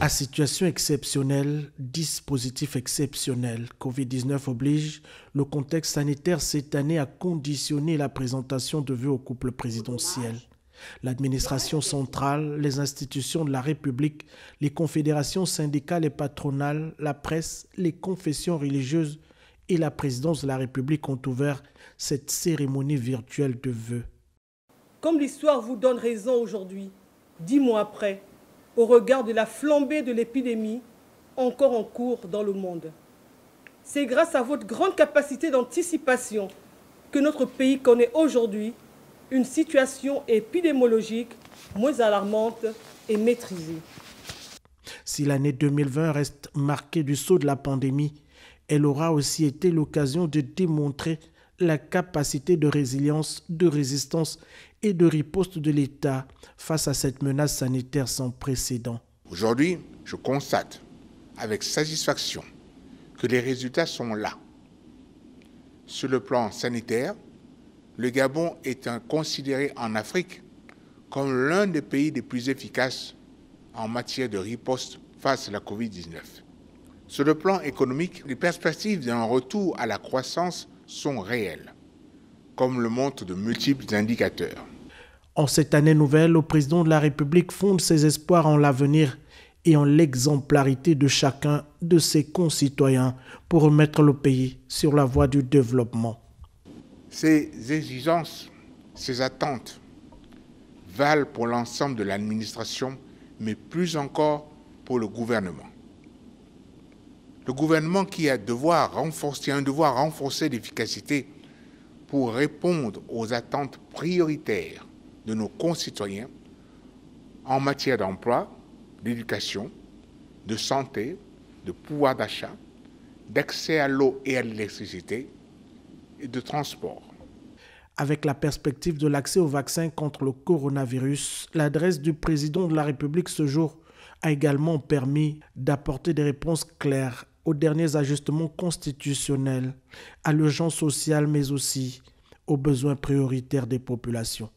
À situation exceptionnelle, dispositif exceptionnel, Covid-19 oblige, le contexte sanitaire cette année a conditionné la présentation de vœux au couple présidentiel. L'administration centrale, les institutions de la République, les confédérations syndicales et patronales, la presse, les confessions religieuses et la présidence de la République ont ouvert cette cérémonie virtuelle de vœux. Comme l'histoire vous donne raison aujourd'hui, 10 mois après, au regard de la flambée de l'épidémie encore en cours dans le monde. C'est grâce à votre grande capacité d'anticipation que notre pays connaît aujourd'hui une situation épidémiologique moins alarmante et maîtrisée. Si l'année 2020 reste marquée du sceau de la pandémie, elle aura aussi été l'occasion de démontrer la capacité de résilience, de résistance et de riposte de l'État face à cette menace sanitaire sans précédent. Aujourd'hui, je constate avec satisfaction que les résultats sont là. Sur le plan sanitaire, le Gabon est considéré en Afrique comme l'un des pays les plus efficaces en matière de riposte face à la Covid-19. Sur le plan économique, les perspectives d'un retour à la croissance sont réelles, comme le montrent de multiples indicateurs. En cette année nouvelle, le président de la République fonde ses espoirs en l'avenir et en l'exemplarité de chacun de ses concitoyens pour remettre le pays sur la voie du développement. Ces exigences, ces attentes valent pour l'ensemble de l'administration, mais plus encore pour le gouvernement. Le gouvernement qui a un devoir renforcer l'efficacité pour répondre aux attentes prioritaires de nos concitoyens en matière d'emploi, d'éducation, de santé, de pouvoir d'achat, d'accès à l'eau et à l'électricité et de transport. Avec la perspective de l'accès au vaccin contre le coronavirus, l'adresse du président de la République ce jour a également permis d'apporter des réponses claires aux derniers ajustements constitutionnels, à l'urgence sociale, mais aussi aux besoins prioritaires des populations.